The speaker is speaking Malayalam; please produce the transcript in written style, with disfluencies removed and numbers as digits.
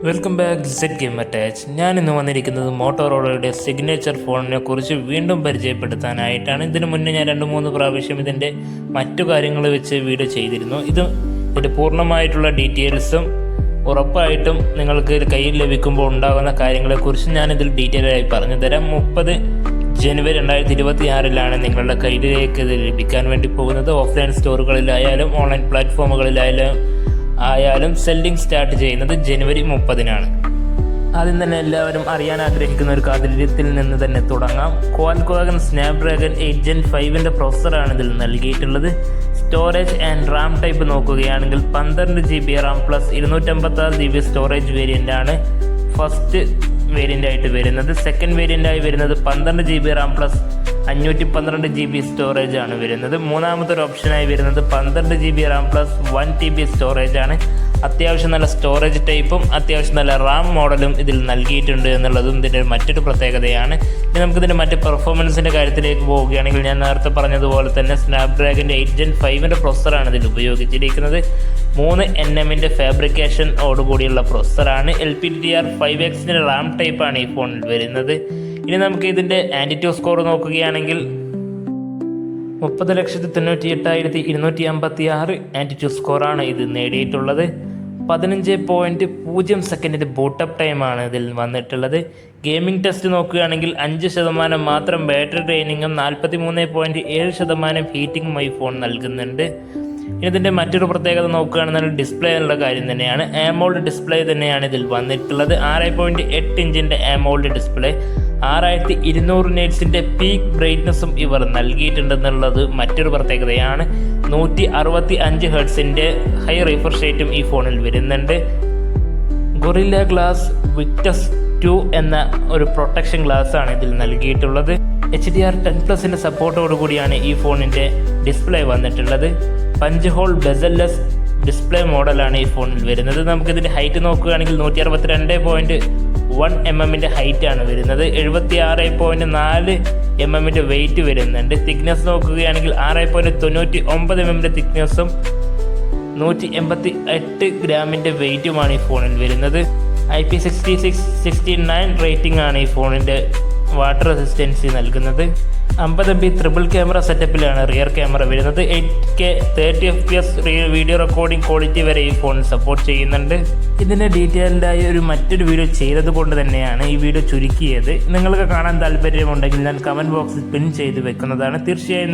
Welcome back set game attach. ഞാൻ ഇന്ന് വന്നിരിക്കുന്നത് മോട്ടോറോളയുടെ സിഗ്നേച്ചർ ഫോണിനെ കുറിച്ച് വീണ്ടും പരിചയപ്പെടുത്താനായിട്ടാണ്. ഇതിനു മുന്നേ ഞാൻ 2-3 പ്രാവശ്യം ഇതിൻ്റെ മറ്റു കാര്യങ്ങൾ വെച്ച് വീഡിയോ ചെയ്തിരുന്നു. ഇതിൻ്റെ പൂർണ്ണമായിട്ടുള്ള ഡീറ്റെയിൽസും ഉറപ്പായിട്ടും നിങ്ങൾക്ക് കയ്യിൽ ലഭിക്കുമ്പോൾ ഉണ്ടാകുന്ന കാര്യങ്ങളെക്കുറിച്ച് ഞാനിതിൽ ഡീറ്റെയിൽ ആയി പറഞ്ഞു തരാം. 30 ജനുവരി 2026 നിങ്ങളുടെ കയ്യിലേക്ക് ഇത് ലഭിക്കാൻ വേണ്ടി പോകുന്നത്. ഓഫ്ലൈൻ സ്റ്റോറുകളിലായാലും ഓൺലൈൻ പ്ലാറ്റ്ഫോമുകളിലായാലും സെല്ലിംഗ് സ്റ്റാർട്ട് ചെയ്യുന്നത് ജനുവരി 30 ആദ്യം തന്നെ എല്ലാവരും അറിയാൻ ആഗ്രഹിക്കുന്ന ഒരു കാര്യത്തിൽ നിന്ന് തന്നെ തുടങ്ങാം. ക്വാൽകോഗൻ സ്നാപ്ഡ്രാഗൺ 8 Gen 5 പ്രോസസ്സറാണ് ഇതിൽ നൽകിയിട്ടുള്ളത്. സ്റ്റോറേജ് ആൻഡ് റാം ടൈപ്പ് നോക്കുകയാണെങ്കിൽ 12 GB RAM plus 256 GB storage വേരിയൻ്റാണ് ഫസ്റ്റ് വേരിയൻ്റ് ആയിട്ട് വരുന്നത്. സെക്കൻഡ് വേരിയൻ്റ് ആയി വരുന്നത് 12 GB RAM plus 512 GB storage ആണ് വരുന്നത്. മൂന്നാമത്തെ ഒരു ഓപ്ഷനായി വരുന്നത് 12 GB RAM plus 1 TB storage ആണ്. അത്യാവശ്യം നല്ല സ്റ്റോറേജ് ടൈപ്പും അത്യാവശ്യം നല്ല റാം മോഡലും ഇതിൽ നൽകിയിട്ടുണ്ട് എന്നുള്ളതും ഇതിൻ്റെ മറ്റൊരു പ്രത്യേകതയാണ്. ഇനി നമുക്കിതിൻ്റെ മറ്റ് പെർഫോമൻസിൻ്റെ കാര്യത്തിലേക്ക് പോവുകയാണെങ്കിൽ ഞാൻ നേരത്തെ പറഞ്ഞതുപോലെ തന്നെ സ്നാപ്ഡ്രാഗൻ്റെ 8 Gen 5 പ്രോസസ്സറാണ് ഇതിൽ ഉപയോഗിച്ചിരിക്കുന്നത്. 3 nm ഫാബ്രിക്കേഷനോടുകൂടിയുള്ള പ്രോസസ്സറാണ്. LPDDR5X റാം ടൈപ്പാണ് ഈ ഫോണിൽ വരുന്നത്. ഇനി നമുക്ക് ഇതിൻ്റെ ആൻറ്റിറ്റ്യൂ സ്കോർ നോക്കുകയാണെങ്കിൽ 30,98,256 ആൻറ്റിറ്റ്യൂ സ്കോറാണ് ഇത് നേടിയിട്ടുള്ളത്. 15.0 സെക്കൻഡിൻ്റെ ബൂട്ടപ്പ് ടൈമാണ് ഇതിൽ വന്നിട്ടുള്ളത്. ഗെയിമിംഗ് ടെസ്റ്റ് നോക്കുകയാണെങ്കിൽ 5% മാത്രം ബാറ്ററി ഡ്രെയിനിങ്ങും 43.7% ഹീറ്റിങ്ങും ഈ ഫോൺ നൽകുന്നുണ്ട്. ഇതിൻ്റെ മറ്റൊരു പ്രത്യേകത നോക്കുകയാണെന്നുണ്ടെങ്കിൽ ഡിസ്പ്ലേ എന്നുള്ള കാര്യം തന്നെയാണ്. AMOLED ഡിസ്പ്ലേ തന്നെയാണ് ഇതിൽ വന്നിട്ടുള്ളത്. 6.8 ഇഞ്ചിൻ്റെ AMOLED ഡിസ്പ്ലേ, 6200 നൈറ്റ്സിൻ്റെ പീക്ക് ബ്രൈറ്റ്നസ്സും ഇവർ നൽകിയിട്ടുണ്ടെന്നുള്ളത് മറ്റൊരു പ്രത്യേകതയാണ്. 165 ഹെർട്സിൻ്റെ ഹൈ റിഫ്രഷ് റേറ്റും ഈ ഫോണിൽ വരുന്നുണ്ട്. ഗൊറില്ല ഗ്ലാസ് വിക്ടസ് 2 എന്ന ഒരു പ്രൊട്ടക്ഷൻ ഗ്ലാസ് ആണ് ഇതിൽ നൽകിയിട്ടുള്ളത്. HDR10+ സപ്പോർട്ടോടുകൂടിയാണ് ഈ ഫോണിൻ്റെ ഡിസ്പ്ലേ വന്നിട്ടുള്ളത്. പഞ്ച് ഹോൾ ബെസൽലെസ് ഡിസ്പ്ലേ മോഡലാണ് ഈ ഫോണിൽ വരുന്നത്. നമുക്കിതിൻ്റെ ഹൈറ്റ് നോക്കുകയാണെങ്കിൽ 162.1 mm ഹൈറ്റാണ് വരുന്നത്. 76.4 mm വെയിറ്റ് വരുന്നുണ്ട്. തിക്നെസ് നോക്കുകയാണെങ്കിൽ 6.99 mm തിക്നെസ്സും 188 ഗ്രാമിൻ്റെ വെയിറ്റുമാണ് ഈ ഫോണിൽ വരുന്നത്. IP66-69 റേറ്റിംഗ് ആണ് ഈ ഫോണിൻ്റെ വാട്ടർ റെസിസ്റ്റൻസി നൽകുന്നത്. 50 MP ട്രിപ്പിൾ ക്യാമറ സെറ്റപ്പിലാണ് റിയർ ക്യാമറ വരുന്നത്. 8K 30 FPS video recording quality വരെ ഈ ഫോൺ സപ്പോർട്ട് ചെയ്യുന്നുണ്ട്. ഇതിൻ്റെ ഡീറ്റെയിൽഡായി മറ്റൊരു വീഡിയോ ചെയ്തത് കൊണ്ട് തന്നെയാണ് ഈ വീഡിയോ ചുരുക്കിയത്. നിങ്ങൾക്ക് കാണാൻ താല്പര്യമുണ്ടെങ്കിൽ ഞാൻ കമൻറ്റ് ബോക്സിൽ പിൻ ചെയ്ത് വെക്കുന്നതാണ്. തീർച്ചയായും